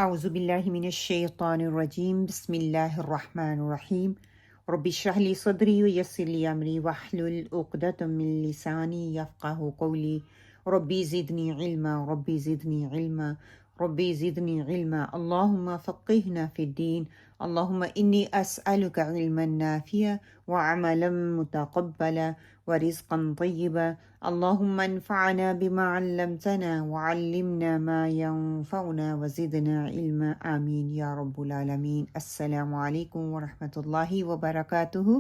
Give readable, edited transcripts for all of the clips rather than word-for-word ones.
اعوذ باللہ من الشیطان الرجیم بسم اللہ الرحمن الرحیم رب اشرح لی صدری ویسر لی امری واحلل عقدۃ من لسانی یفقہوا قولی ربی زدنی علما ربی زدنی علما ربی زدنی علما اللہم فقہنا فی الدین اللہم انی اسألک علما نافعا وعملا متقبلا ورزقا طیبا اللہم انفعنا بما علمتنا وعلمنا ما ينفعنا وزدنا علما آمین یا رب العالمین۔ السلام علیکم ورحمۃ اللہ وبرکاتہ۔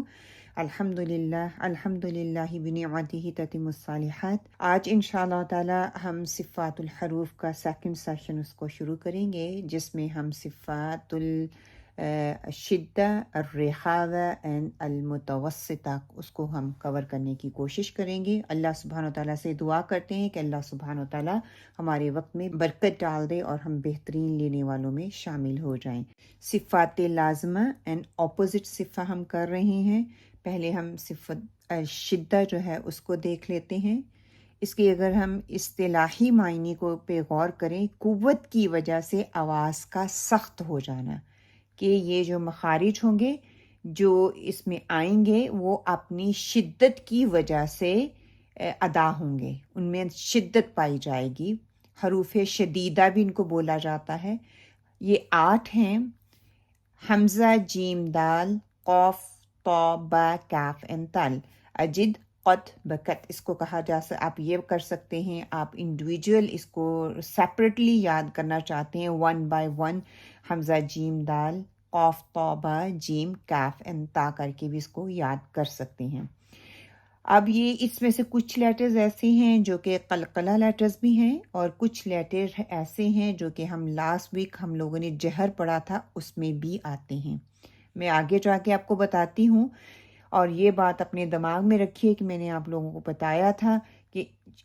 الحمد للہ بنعمتہ تتم الصالحات۔ آج انشاءاللہ تعالی ہم صفات الحروف کا سیکنڈ سیشن اس کو شروع کریں گے، جس میں ہم صفات الشدہ، الرخاوہ اینڈ المتوسطہ اس کو ہم کور کرنے کی کوشش کریں گے۔ اللہ سبحانہ وتعالیٰ سے دعا کرتے ہیں کہ اللہ سبحانہ وتعالیٰ ہمارے وقت میں برکت ڈال دے اور ہم بہترین لینے والوں میں شامل ہو جائیں۔ صفات لازمہ اینڈ اپوزٹ صفہ ہم کر رہے ہیں۔ پہلے ہم صفت شدہ جو ہے اس کو دیکھ لیتے ہیں۔ اس کی اگر ہم اصطلاحی معنی کو پہ غور کریں، قوت کی وجہ سے آواز کا سخت ہو جانا، کہ یہ جو مخارج ہوں گے جو اس میں آئیں گے وہ اپنی شدت کی وجہ سے ادا ہوں گے، ان میں شدت پائی جائے گی۔ حروف شدیدہ بھی ان کو بولا جاتا ہے۔ یہ 8 ہیں: حمزہ، جیم، دال، قاف، طا، با، کاف اینڈ تل۔ اجد، قط، بکت اس کو کہا جا سکتا۔ آپ یہ کر سکتے ہیں، آپ انڈیویجول اس کو سیپریٹلی یاد کرنا چاہتے ہیں، 1 بائی 1، حمزہ، جیم، دال، قاف، طا، با، جیم، کاف اینڈ تا کر کے بھی اس کو یاد کر سکتے ہیں۔ اب یہ اس میں سے کچھ لیٹرز ایسے ہیں جو کہ قلقلہ لیٹرز بھی ہیں، اور کچھ لیٹر ایسے ہیں جو کہ ہم لاسٹ ویک ہم لوگوں نے جہر پڑھا تھا اس میں بھی آتے ہیں۔ میں آگے جا کے آپ کو بتاتی ہوں، اور یہ بات اپنے دماغ میں رکھیے کہ میں نے آپ لوگوں کو بتایا تھا کہ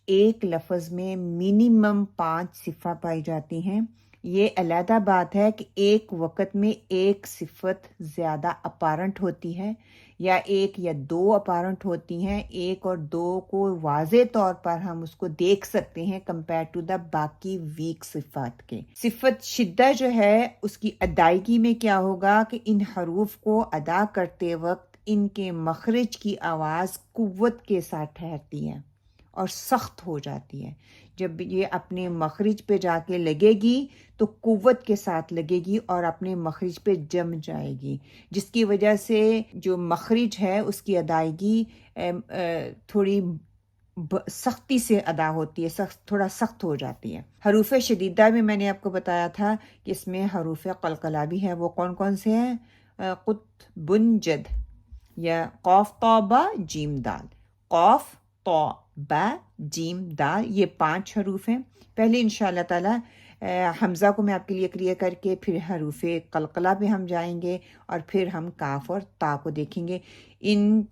ایک لفظ میں منیمم 5 صفہ پائی جاتی ہیں۔ یہ علیحدہ بات ہے کہ ایک وقت میں ایک صفت زیادہ اپارنٹ ہوتی ہے، یا ایک یا 2 اپارنٹ ہوتی ہیں۔ 1 اور 2 کو واضح طور پر ہم اس کو دیکھ سکتے ہیں کمپیئر ٹو دا باقی ویک صفات کے۔ صفت شدہ جو ہے اس کی ادائیگی میں کیا ہوگا کہ ان حروف کو ادا کرتے وقت ان کے مخرج کی آواز قوت کے ساتھ ٹھہرتی ہے اور سخت ہو جاتی ہے۔ جب یہ اپنے مخرج پہ جا کے لگے گی تو قوت کے ساتھ لگے گی اور اپنے مخرج پہ جم جائے گی، جس کی وجہ سے جو مخرج ہے اس کی ادائیگی تھوڑی سختی سے ادا ہوتی ہے، تھوڑا سخت ہو جاتی ہے۔ حروف شدیدہ میں نے آپ کو بتایا تھا کہ اس میں حروف قلقلہ بھی ہے۔ وہ کون کون سے ہیں؟ قط، بن، جد، یا قاف، طا، با، جیم، دال۔ قاف، طا، با، جیم، دال، یہ 5 حروف ہیں۔ پہلے انشاءاللہ تعالی حمزہ کو میں آپ کے لیے کلیئر کر کے پھر حروف قلقلہ پہ ہم جائیں گے، اور پھر ہم کاف اور تا کو دیکھیں گے۔ ان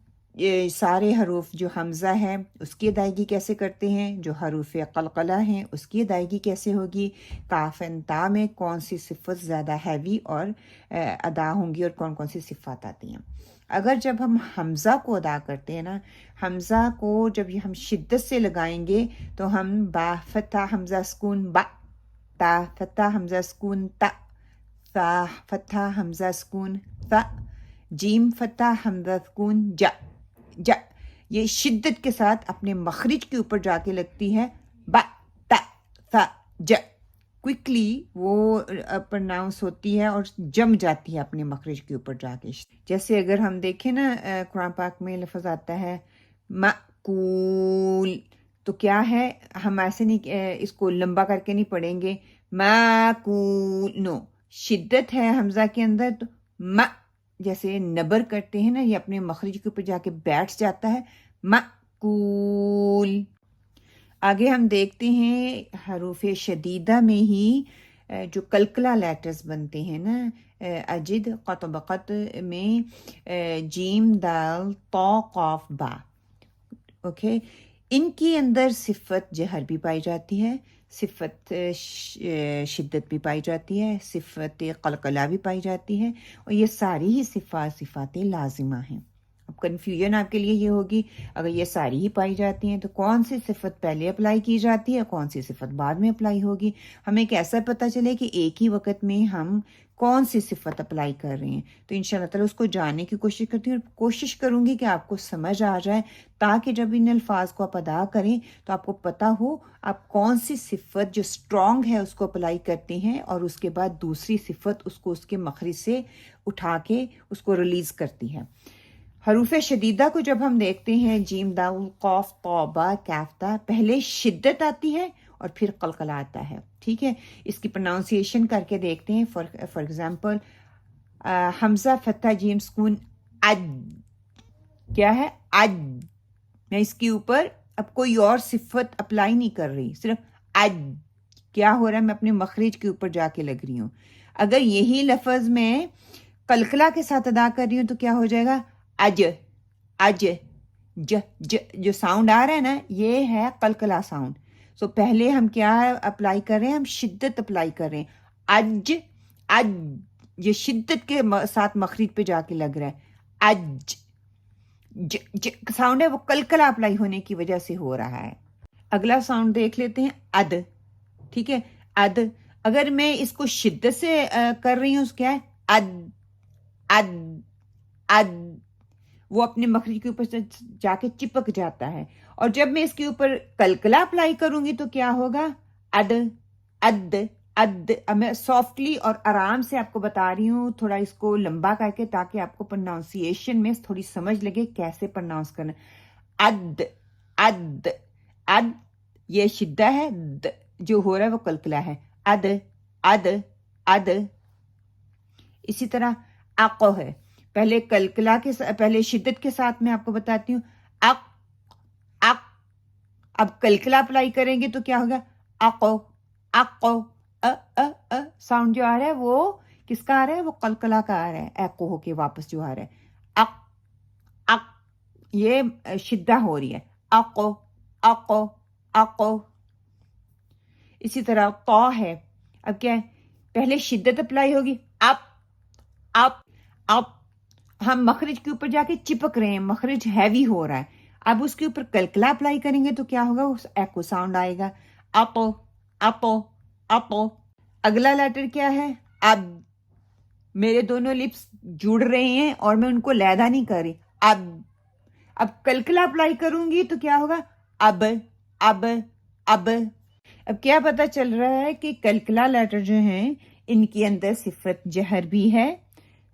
سارے حروف جو حمزہ ہے اس کی ادائیگی کیسے کرتے ہیں، جو حروف قلقلہ ہیں اس کی ادائیگی کیسے ہوگی، کاف اینڈ تا میں کون سی صفت زیادہ ہیوی اور ادا ہوں گی، اور کون کون سی صفات آتی ہیں۔ اگر جب ہم حمزہ کو ادا کرتے ہیں نا، حمزہ کو جب یہ ہم شدت سے لگائیں گے تو ہم با فتح حمزہ سکون با، تا فتح حمزہ سکون تا، ثا فتح حمزہ سکون ثا، جیم فتح حمزہ سکون جا، جا، یہ شدت کے ساتھ اپنے مخرج کے اوپر جا کے لگتی ہے، با تا ثا جا، کوئکلی وہ پرناؤنس ہوتی ہے اور جم جاتی ہے اپنے مخرج کے اوپر جا کے۔ جیسے اگر ہم دیکھیں نا قرآن پاک میں لفظ آتا ہے مأکول، تو کیا ہے، ہم ایسے نہیں اس کو لمبا کر کے نہیں پڑھیں گے، مأکول، نو، شدت ہے حمزہ کے اندر تو جیسے نبر کرتے ہیں نا، یہ اپنے مخرج کے اوپر جا کے بیٹھ جاتا ہے، مأکول۔ آگے ہم دیکھتے ہیں حروف شدیدہ میں ہی جو قلقلہ لیٹرز بنتے ہیں نا، اجد، قط، بقت میں جیم، دال، طا، قاف، با، اوکے، ان کے اندر صفت جہر بھی پائی جاتی ہے، صفت شدت بھی پائی جاتی ہے، صفت قلقلہ بھی پائی جاتی ہے، اور یہ ساری ہی صفات لازمہ ہیں۔ اب اب کنفیوژن آپ کے لیے یہ ہوگی اگر یہ ساری ہی پائی جاتی ہیں تو کون سی صفت پہلے اپلائی کی جاتی ہے کون سی صفت بعد میں اپلائی ہوگی. ہمیں کیسا پتہ چلے کہ ایک ہی وقت میں ہم کون سی صفت اپلائی کر رہے ہیں. تو انشاءاللہ تعالیٰ اس کو جاننے کی کوشش کرتی ہوں اور کوشش کروں گی کہ آپ کو سمجھ آ جائے تاکہ جب ان الفاظ کو آپ ادا کریں تو آپ کو پتہ ہو آپ کون سی صفت جو اسٹرانگ ہے اس کو اپلائی کرتے ہیں اور اس کے بعد دوسری صفت اس کو اس کے مخرج سے اٹھا کے اس کو ریلیز کرتی ہے. حروف شدیدہ کو جب ہم دیکھتے ہیں جیم دال قاف طا با کاف تا پہلے شدت آتی ہے اور پھر قلقلہ آتا ہے. ٹھیک ہے, اس کی پروننسیشن کر کے دیکھتے ہیں. فار ایگزامپل حمزہ فتح جیم سکون اج, کیا ہے اج. میں اس کے اوپر اب کوئی اور صفت اپلائی نہیں کر رہی, صرف اج. کیا ہو رہا ہے, میں اپنے مخرج کے اوپر جا کے لگ رہی ہوں. اگر یہی لفظ میں قلقلہ کے ساتھ ادا کر رہی ہوں تو کیا ہو جائے گا اج اج. جو ساؤنڈ آ رہا ہے نا یہ ہے قلقلہ ساؤنڈ. سو پہلے ہم کیا اپلائی کر رہے ہیں, ہم شدت اپلائی کر رہے ہیں. اج اج یہ شدت کے ساتھ مخرج پہ جا کے لگ رہا ہے. اج ساؤنڈ ہے وہ قلقلہ اپلائی ہونے کی وجہ سے ہو رہا ہے. اگلا ساؤنڈ دیکھ لیتے ہیں اد. ٹھیک ہے, اد. اگر میں اس کو شدت سے کر رہی ہوں کیا ہے اد اد اد. وہ اپنے مخرج کے اوپر سے جا کے چپک جاتا ہے. اور جب میں اس کے اوپر قلقلہ اپلائی کروں گی تو کیا ہوگا اد اد اد. اب میں سافٹلی اور آرام سے آپ کو بتا رہی ہوں, تھوڑا اس کو لمبا کر کے تاکہ آپ کو پروناؤنسیشن میں تھوڑی سمجھ لگے کیسے پروناؤنس کرنا. اد اد اد. یہ شدہ ہے, جو ہو رہا ہے وہ قلقلہ ہے. اد اد اد. اسی طرح اقو ہے, پہلے قلقلہ کے پہلے شدت کے ساتھ میں آپ کو بتاتی ہوں اق اق. اب قلقلہ اپلائی کریں گے تو کیا ہوگا اقو اقو. ساؤنڈ جو آ رہا ہے وہ کس کا آ رہا ہے, وہ قلقلہ کا آ رہا ہے, ایکو ہو کے واپس جو آ رہا ہے اق اق. یہ شدہ ہو رہی ہے اقو اقو اقو. اسی طرح طا ہے, اب کیا ہے پہلے شدت اپلائی ہوگی اپ اپ اپ. ہم مخرج کے اوپر جا کے چپک رہے ہیں, مخرج ہیوی ہو رہا ہے. اب اس کے اوپر قلقلہ اپلائی کریں گے تو کیا ہوگا, اس ایکو ساؤنڈ آئے گا اپو اپو اپو. اگلا لیٹر کیا ہے اب. میرے دونوں لپس جڑ رہے ہیں اور میں ان کو لیدا نہیں کر رہی. اب اب قلقلہ اپلائی کروں گی تو کیا ہوگا اب اب اب. اب کیا پتا چل رہا ہے کہ قلقلہ لیٹر جو ہیں ان کے اندر صفت جہر بھی ہے,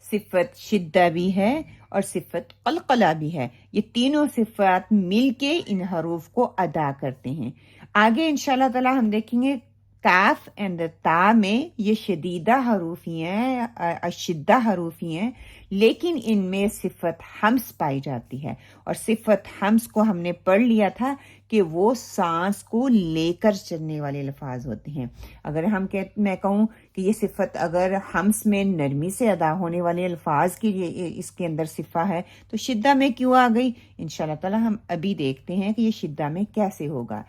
صفت شدہ بھی ہے اور صفت قلقلہ بھی ہے. یہ تینوں صفات مل کے ان حروف کو ادا کرتے ہیں. آگے انشاءاللہ تعالی ہم دیکھیں گے کاف اینڈ تا میں یہ شدیدہ حروف ہی ہیں, اشدہ حروف ہی ہیں, لیکن ان میں صفت حمس پائی جاتی ہے. اور صفت حمس کو ہم نے پڑھ لیا تھا کہ وہ سانس کو لے کر چلنے والے الفاظ ہوتے ہیں. اگر میں کہوں کہ یہ صفت اگر حمس میں نرمی سے ادا ہونے والے الفاظ کی اس کے اندر صفہ ہے تو شدہ میں کیوں آ گئی, انشاءاللہ تعالی ہم ابھی دیکھتے ہیں کہ یہ شدہ میں کیسے ہوگا.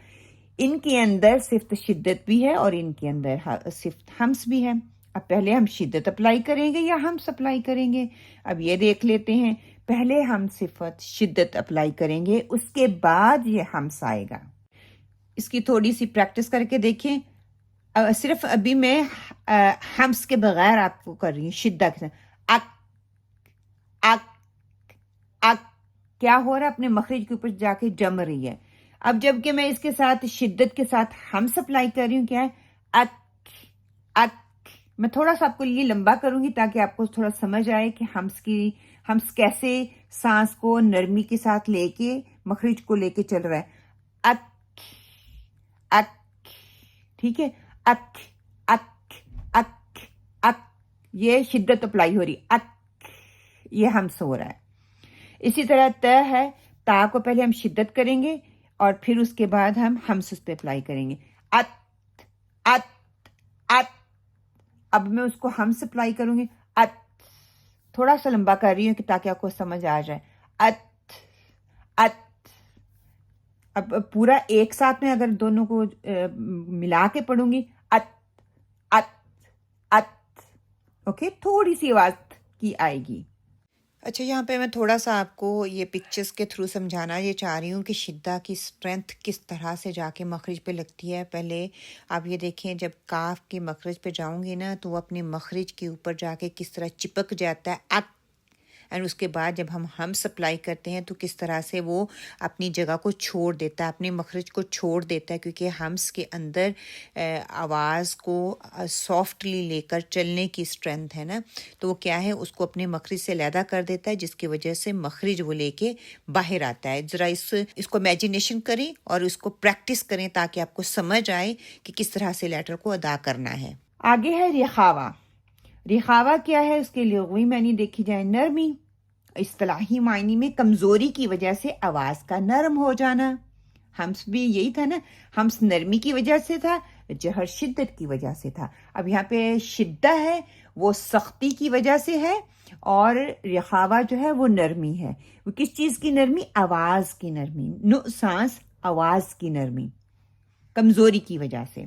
ان کے اندر صفت شدت بھی ہے اور ان کے اندر صفت حمس بھی ہے. اب پہلے ہم شدت اپلائی کریں گے یا حمس اپلائی کریں گے, اب یہ دیکھ لیتے ہیں. پہلے ہم صفت شدت اپلائی کریں گے, اس کے بعد یہ حمس آئے گا. اس کی تھوڑی سی پریکٹس کر کے دیکھیں. صرف ابھی میں حمس کے بغیر آپ کو کر رہی ہوں, شدہ کے ساتھ اک اک اک. کیا ہو رہا ہے, اپنے مخرج کے اوپر جا کے جم رہی ہے. اب جب کہ میں اس کے ساتھ شدت کے ساتھ حمس اپلائی کر رہی ہوں, کیا ہے اک اک. میں تھوڑا سا آپ کو یہ لمبا کروں گی تاکہ آپ کو تھوڑا سمجھ آئے کہ حمس کیسے سانس کو نرمی کے ساتھ لے کے مخرج کو لے کے چل رہا ہے. اک اک. ٹھیک ہے, اک اک اک اک. یہ شدت اپلائی ہو رہی, اک یہ حمس ہو رہا ہے. اسی طرح ت ہے, تا کو پہلے ہم شدت کریں گے اور پھر اس کے بعد ہم حمس اس پہ اپلائی کریں گے. ات ات ات. اب میں اس کو حمس اپلائی کروں گی ات. تھوڑا سا لمبا کر رہی ہوں کہ تاکہ آپ کو سمجھ آ جائے. ات ات. اب پورا ایک ساتھ میں اگر دونوں کو ملا کے پڑھوں گی ات ات ات. اوکے, تھوڑی سی آواز کی آئے گی. اچھا، یہاں پہ میں تھوڑا سا آپ کو یہ پکچرز کے تھرو سمجھانا یہ چاہ رہی ہوں کہ شدہ کی اسٹرینتھ کس طرح سے جا کے مخرج پہ لگتی ہے. پہلے آپ یہ دیکھیں، جب کاف کے مخرج پہ جاؤں گی نا تو وہ اپنے مخرج کے اوپر جا کے کس طرح چپک جاتا ہے، اینڈ اس کے بعد جب ہم سپلائی کرتے ہیں تو کس طرح سے وہ اپنی جگہ کو چھوڑ دیتا ہے، اپنے مخرج کو چھوڑ دیتا ہے، کیونکہ ہمس کے اندر آواز کو سافٹلی لے کر چلنے کی اسٹرینتھ ہے نا، تو وہ کیا ہے، اس کو اپنے مخرج سے علیحدہ کر دیتا ہے، جس کی وجہ سے مخرج وہ لے کے باہر آتا ہے. ذرا اس کو امیجینیشن کریں اور اس کو پریکٹس کریں تاکہ آپ کو سمجھ آئے کہ کس طرح سے لیٹر کو ادا کرنا ہے. آگے ہے رخاوہ. رخاوہ کیا ہے؟ اس کے لغوی معنی دیکھی جائے نرمی، اصطلاحی معنی میں کمزوری کی وجہ سے آواز کا نرم ہو جانا. ہمس بھی یہی تھا نا، ہمس نرمی کی وجہ سے تھا، جہر شدت کی وجہ سے تھا. اب یہاں پہ شدہ ہے وہ سختی کی وجہ سے ہے، اور رخاوہ جو ہے وہ نرمی ہے. وہ کس چیز کی نرمی؟ آواز کی نرمی، سانس آواز کی نرمی کمزوری کی وجہ سے.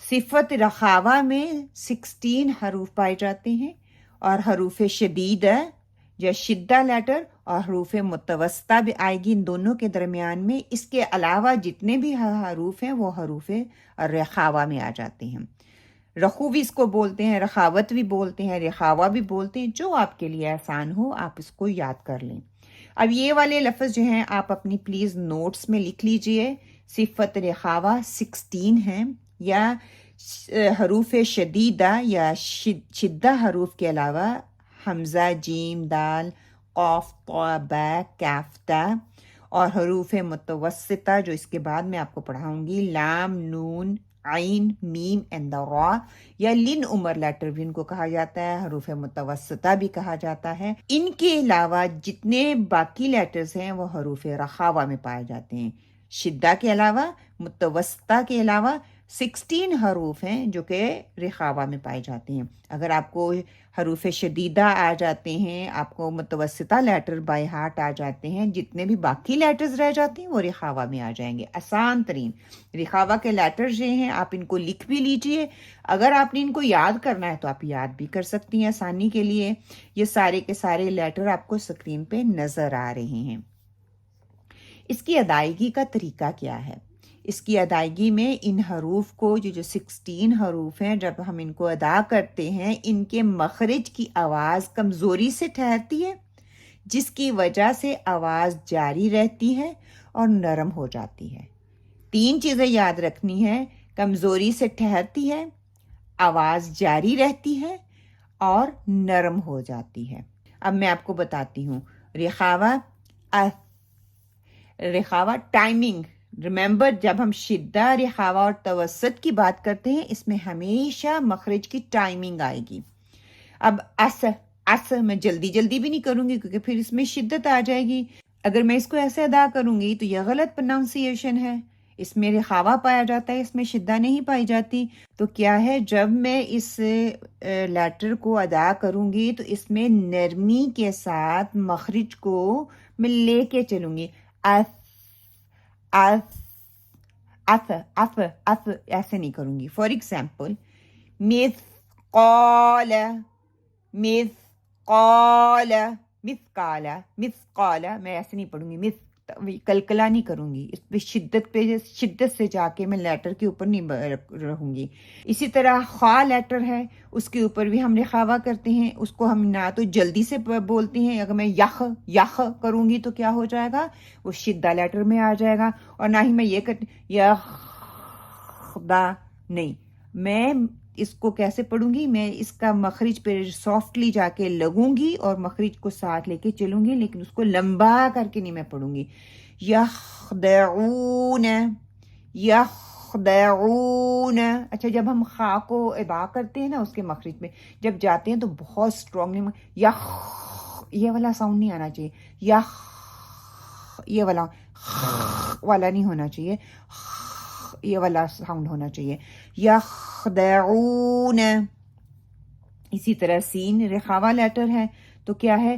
صفت رخاوہ میں 16 حروف پائے جاتے ہیں، اور حروف شدیدہ یا شدہ لیٹر اور حروف متوسطہ بھی آئے گی ان دونوں کے درمیان میں. اس کے علاوہ جتنے بھی حروف ہیں وہ حروف رخاوہ میں آ جاتے ہیں. رخو بھی اس کو بولتے ہیں، رخاوت بھی بولتے ہیں، رخاوہ بھی بولتے ہیں، جو آپ کے لیے آسان ہو آپ اس کو یاد کر لیں. اب یہ والے لفظ جو ہیں آپ اپنی پلیز نوٹس میں لکھ لیجئے. صفت رخاوہ 16 ہیں، یا حروف شدیدہ یا شدہ حروف کے علاوہ حمزہ، جیم، دال، قاف، طا، با، کاف، تا، اور حروف متوسطہ جو اس کے بعد میں آپ کو پڑھاؤں گی، لام، نون، عین، میم اینڈ را، یا لن عمر لیٹر بھی ان کو کہا جاتا ہے، حروف متوسطہ بھی کہا جاتا ہے. ان کے علاوہ جتنے باقی لیٹرز ہیں وہ حروف رخاوہ میں پائے جاتے ہیں. شدہ کے علاوہ، متوسطہ کے علاوہ 16 حروف ہیں جو کہ رخاوہ میں پائے جاتے ہیں. اگر آپ کو حروف شدیدہ آ جاتے ہیں، آپ کو متوسطہ لیٹر بائی ہارٹ آ جاتے ہیں، جتنے بھی باقی لیٹرز رہ جاتے ہیں وہ رخاوہ میں آ جائیں گے. آسان ترین رخاوہ کے لیٹرز یہ ہیں، آپ ان کو لکھ بھی لیجئے. اگر آپ نے ان کو یاد کرنا ہے تو آپ یاد بھی کر سکتی ہیں آسانی کے لیے. یہ سارے کے سارے لیٹر آپ کو اسکرین پہ نظر آ رہے ہیں. اس کی ادائیگی کا طریقہ کیا ہے؟ اس کی ادائیگی میں ان حروف کو جو 16 حروف ہیں، جب ہم ان کو ادا کرتے ہیں، ان کے مخرج کی آواز کمزوری سے ٹھہرتی ہے، جس کی وجہ سے آواز جاری رہتی ہے اور نرم ہو جاتی ہے. 3 چیزیں یاد رکھنی ہے: کمزوری سے ٹھہرتی ہے، آواز جاری رہتی ہے، اور نرم ہو جاتی ہے. اب میں آپ کو بتاتی ہوں. رخاوہ، رخاوہ ٹائمنگ. ریممبر، جب ہم شدہ، رخاوہ اور توسط کی بات کرتے ہیں، اس میں ہمیشہ مخرج کی ٹائمنگ آئے گی. اب میں جلدی جلدی بھی نہیں کروں گی کیونکہ پھر اس میں شدت آ جائے گی. اگر میں اس کو ایسے ادا کروں گی تو یہ غلط پروننسیشن ہے. اس میں رخاوہ پایا جاتا ہے، اس میں شدہ نہیں پائی جاتی. تو کیا ہے، جب میں اس لیٹر کو ادا کروں گی تو اس میں نرمی کے ساتھ مخرج کو میں لے کے چلوں گی. ایسے نہیں کروں گی. فار ایگزامپل، مثقال، مثقال، مثقال، مثقال، میں ایسے نہیں پڑھوں گی. کلکلا نہیں کروں گی. اس پہ شدت سے جا کے میں لیٹر کے اوپر نہیں رہوں گی. اسی طرح خا لیٹر ہے، اس کے اوپر بھی ہم رخاوہ کرتے ہیں. اس کو ہم نہ تو جلدی سے بولتے ہیں. اگر میں یخ کروں گی تو کیا ہو جائے گا، وہ شدہ لیٹر میں آ جائے گا. اور نہ ہی میں یہ نہیں، میں اس کو کیسے پڑھوں گی، میں اس کا مخرج پہ سافٹلی جا کے لگوں گی اور مخرج کو ساتھ لے کے چلوں گی، لیکن اس کو لمبا کر کے نہیں میں پڑھوں گی. یخدعون، یخدعون. اچھا، جب ہم خا کو ادا کرتے ہیں نا، اس کے مخرج میں جب جاتے ہیں تو بہت اسٹرانگلی یہ والا ساؤنڈ نہیں آنا چاہیے. یہ والا نہیں ہونا چاہیے، یہ والا ساؤنڈ ہونا چاہیے. یخدعون. اسی طرح سین رخاوہ لیٹر ہے تو کیا ہے،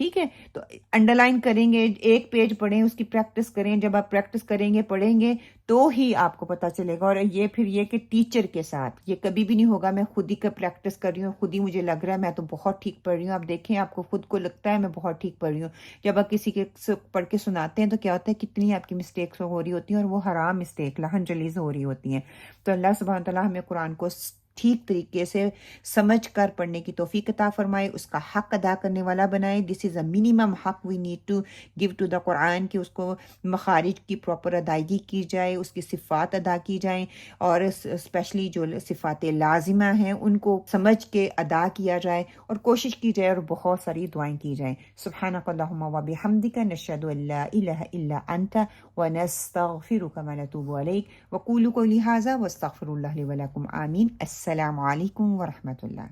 ٹھیک ہے، تو انڈر لائن کریں گے، ایک پیج پڑھیں، اس کی پریکٹس کریں. جب آپ پریکٹس کریں گے، پڑھیں گے تو ہی آپ کو پتہ چلے گا. اور یہ پھر یہ کہ ٹیچر کے ساتھ یہ کبھی بھی نہیں ہوگا میں خود ہی کا پریکٹس کر رہی ہوں، خود ہی مجھے لگ رہا ہے میں تو بہت ٹھیک پڑھ رہی ہوں. آپ دیکھیں آپ کو خود کو لگتا ہے میں بہت ٹھیک پڑھ رہی ہوں، جب آپ کسی کے پڑھ کے سناتے ہیں تو کیا ہوتا ہے کتنی آپ کی مسٹیکس ہو رہی ہوتی ہیں، اور وہ حرام مسٹیک لہن جلیز ہو رہی ہوتی ہیں. تو اللہ سبحانہ تعالیٰ ہمیں قرآن کو ٹھیک طریقے سے سمجھ کر پڑھنے کی توفیق عطا فرمائے، اس کا حق ادا کرنے والا بنائے. دس از اے منیمم حق we need to give to the Quran, کہ اس کو مخارج کی پراپر ادائیگی کی جائے، اس کی صفات ادا کی جائیں، اور اسپیشلی جو صفات لازمہ ہیں ان کو سمجھ کے ادا کیا جائے، اور کوشش کی جائے اور بہت ساری دعائیں کی جائیں. سبحانک اللہم و بحمدک، نشہد ان لا الہ الا انت ونستغفرک و نتوب الیک. وقولوا قولی ھذا واستغفر اللہ لی ولکم. آمین. السلام علیکم ورحمۃ اللہ.